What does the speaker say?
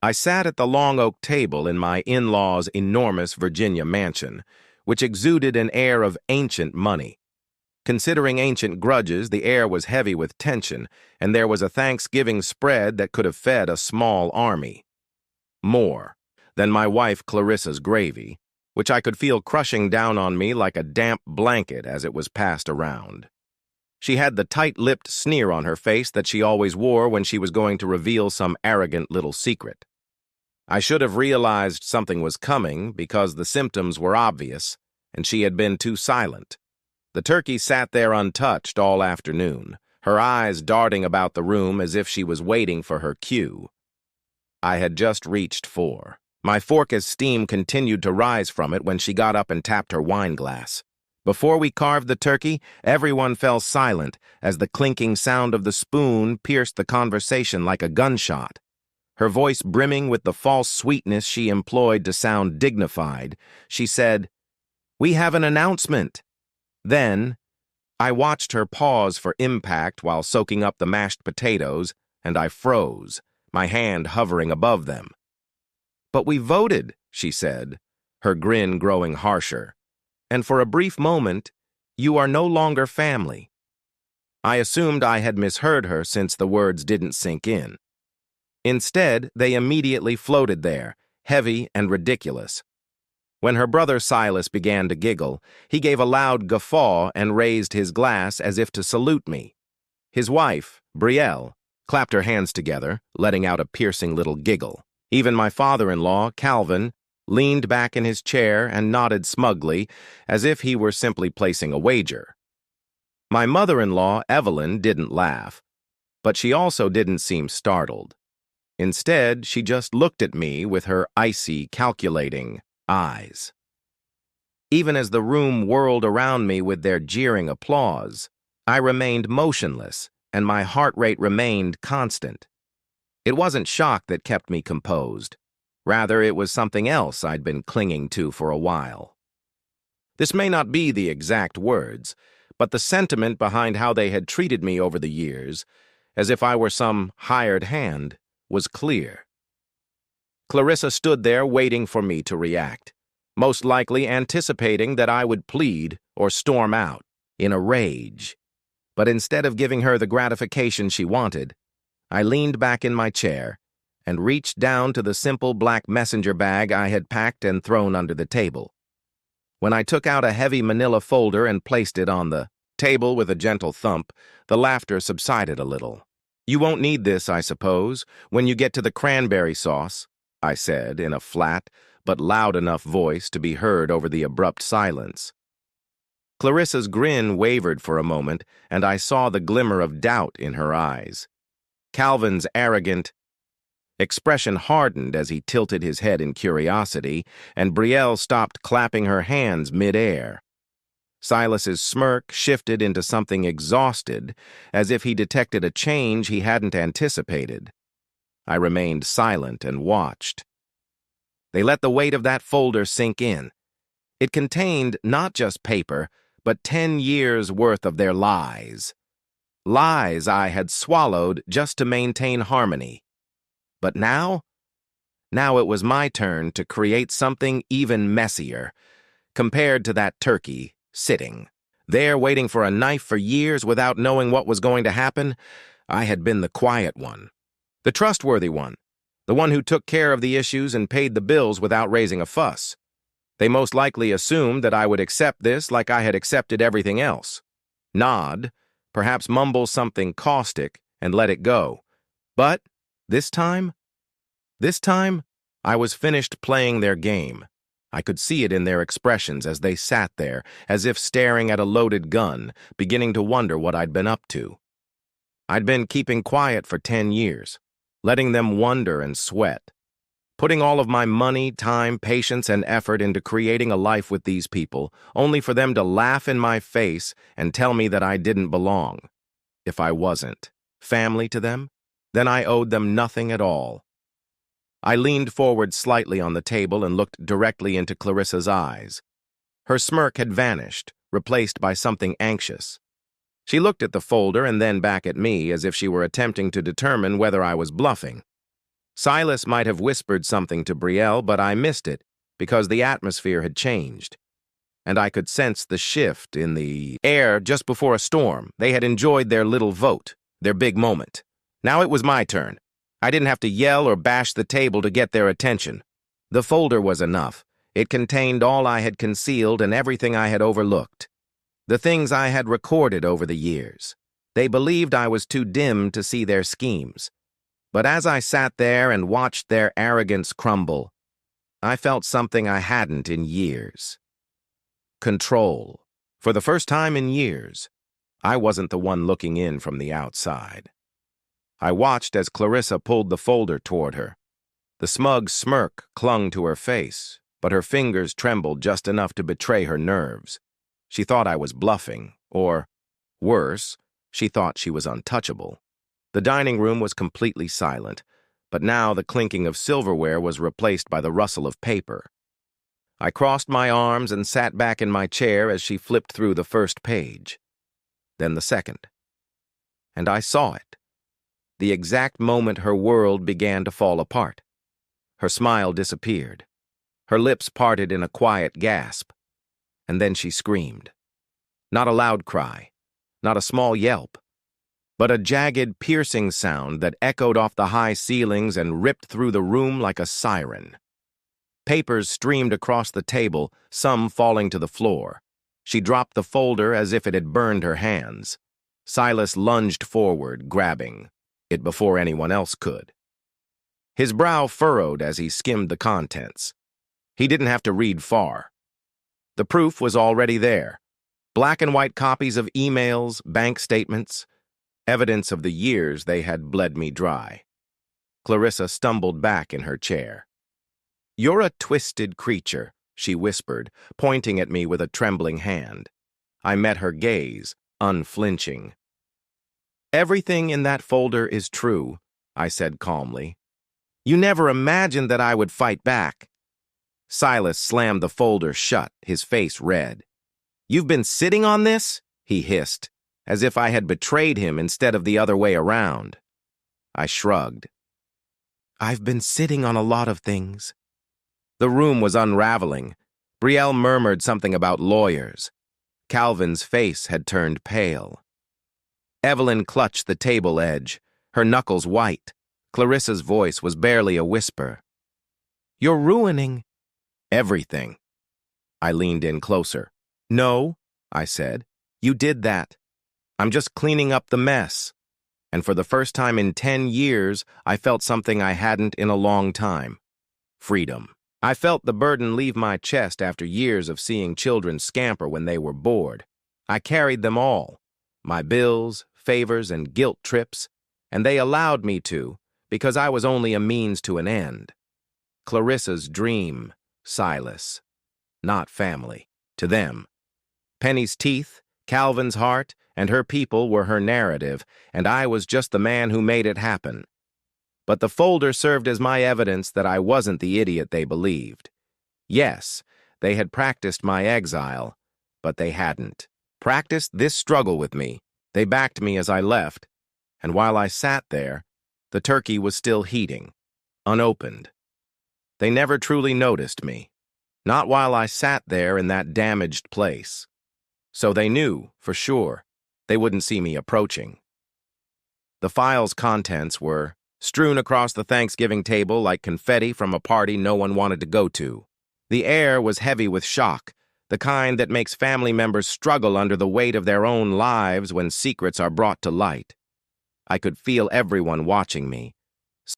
I sat at the long oak table in my in-laws' enormous Virginia mansion, which exuded an air of ancient money. Considering ancient grudges, the air was heavy with tension, and there was a Thanksgiving spread that could have fed a small army. More than my wife Clarissa's gravy, which I could feel crushing down on me like a damp blanket as it was passed around. She had the tight-lipped sneer on her face that she always wore when she was going to reveal some arrogant little secret. I should have realized something was coming because the symptoms were obvious, and she had been too silent. The turkey sat there untouched all afternoon, her eyes darting about the room as if she was waiting for her cue. I had just reached for. My fork as steam continued to rise from it when she got up and tapped her wine glass. Before we carved the turkey, everyone fell silent as the clinking sound of the spoon pierced the conversation like a gunshot. Her voice brimming with the false sweetness she employed to sound dignified, she said, "We have an announcement." Then, I watched her pause for impact while soaking up the mashed potatoes, and I froze, my hand hovering above them. "But we voted," she said, her grin growing harsher. "And for a brief moment, you are no longer family." I assumed I had misheard her since the words didn't sink in. Instead, they immediately floated there, heavy and ridiculous. When her brother Silas began to giggle, he gave a loud guffaw and raised his glass as if to salute me. His wife, Brielle, clapped her hands together, letting out a piercing little giggle. Even my father-in-law, Calvin, leaned back in his chair and nodded smugly, as if he were simply placing a wager. My mother-in-law, Evelyn, didn't laugh, but she also didn't seem startled. Instead, she just looked at me with her icy, calculating eyes. Even as the room whirled around me with their jeering applause, I remained motionless, and my heart rate remained constant. It wasn't shock that kept me composed. Rather, it was something else I'd been clinging to for a while. This may not be the exact words, but the sentiment behind how they had treated me over the years, as if I were some hired hand, was clear. Clarissa stood there waiting for me to react, most likely anticipating that I would plead or storm out in a rage. But instead of giving her the gratification she wanted, I leaned back in my chair and reached down to the simple black messenger bag I had packed and thrown under the table. When I took out a heavy manila folder and placed it on the table with a gentle thump, the laughter subsided a little. "You won't need this, I suppose, when you get to the cranberry sauce," I said in a flat but loud enough voice to be heard over the abrupt silence. Clarissa's grin wavered for a moment, and I saw the glimmer of doubt in her eyes. Calvin's arrogant expression hardened as he tilted his head in curiosity, and Brielle stopped clapping her hands mid-air. Silas's smirk shifted into something exhausted, as if he detected a change he hadn't anticipated. I remained silent and watched. They let the weight of that folder sink in. It contained not just paper, but 10 years' worth of their lies. Lies I had swallowed just to maintain harmony. But now it was my turn to create something even messier, compared to that turkey sitting there waiting for a knife for years without knowing what was going to happen. I had been the quiet one, the trustworthy one, the one who took care of the issues and paid the bills without raising a fuss. They most likely assumed that I would accept this like I had accepted everything else. Nod, perhaps mumble something caustic, and let it go. But this time, I was finished playing their game. I could see it in their expressions as they sat there, as if staring at a loaded gun, beginning to wonder what I'd been up to. I'd been keeping quiet for 10 years, letting them wonder and sweat, putting all of my money, time, patience, and effort into creating a life with these people, only for them to laugh in my face and tell me that I didn't belong. If I wasn't family to them, then I owed them nothing at all. I leaned forward slightly on the table and looked directly into Clarissa's eyes. Her smirk had vanished, replaced by something anxious. She looked at the folder and then back at me as if she were attempting to determine whether I was bluffing. Silas might have whispered something to Brielle, but I missed it because the atmosphere had changed, and I could sense the shift in the air just before a storm. They had enjoyed their little vote, their big moment. Now it was my turn. I didn't have to yell or bash the table to get their attention. The folder was enough. It contained all I had concealed and everything I had overlooked. The things I had recorded over the years. They believed I was too dim to see their schemes. But as I sat there and watched their arrogance crumble, I felt something I hadn't in years. Control. For the first time in years, I wasn't the one looking in from the outside. I watched as Clarissa pulled the folder toward her. The smug smirk clung to her face, but her fingers trembled just enough to betray her nerves. She thought I was bluffing, or, worse, she thought she was untouchable. The dining room was completely silent, but now the clinking of silverware was replaced by the rustle of paper. I crossed my arms and sat back in my chair as she flipped through the first page, then the second. And I saw it. The exact moment her world began to fall apart. Her smile disappeared. Her lips parted in a quiet gasp. And then she screamed. Not a loud cry, not a small yelp, but a jagged, piercing sound that echoed off the high ceilings and ripped through the room like a siren. Papers streamed across the table, some falling to the floor. She dropped the folder as if it had burned her hands. Silas lunged forward, grabbing it before anyone else could. His brow furrowed as he skimmed the contents. He didn't have to read far. The proof was already there. Black and white copies of emails, bank statements, evidence of the years they had bled me dry. Clarissa stumbled back in her chair. "You're a twisted creature," she whispered, pointing at me with a trembling hand. I met her gaze, unflinching. "Everything in that folder is true," I said calmly. "You never imagined that I would fight back." Silas slammed the folder shut, his face red. "You've been sitting on this?" he hissed, as if I had betrayed him instead of the other way around. I shrugged. "I've been sitting on a lot of things." The room was unraveling. Brielle murmured something about lawyers. Calvin's face had turned pale. Evelyn clutched the table edge, her knuckles white. Clarissa's voice was barely a whisper. "You're ruining everything." I leaned in closer. "No," I said. "You did that. I'm just cleaning up the mess." And for the first time in 10 years, I felt something I hadn't in a long time. Freedom. I felt the burden leave my chest after years of seeing children scamper when they were bored. I carried them all, my bills, favors, and guilt trips, and they allowed me to, because I was only a means to an end. Clarissa's dream, Silas, not family, to them. Penny's teeth, Calvin's heart, and her people were her narrative, and I was just the man who made it happen. But the folder served as my evidence that I wasn't the idiot they believed. Yes, they had practiced my exile, but they hadn't practiced this struggle with me. They backed me as I left, and while I sat there, the turkey was still heating, unopened. They never truly noticed me, not while I sat there in that damaged place. So they knew, for sure, they wouldn't see me approaching. The file's contents were strewn across the Thanksgiving table like confetti from a party no one wanted to go to. The air was heavy with shock, the kind that makes family members struggle under the weight of their own lives when secrets are brought to light. I could feel everyone watching me,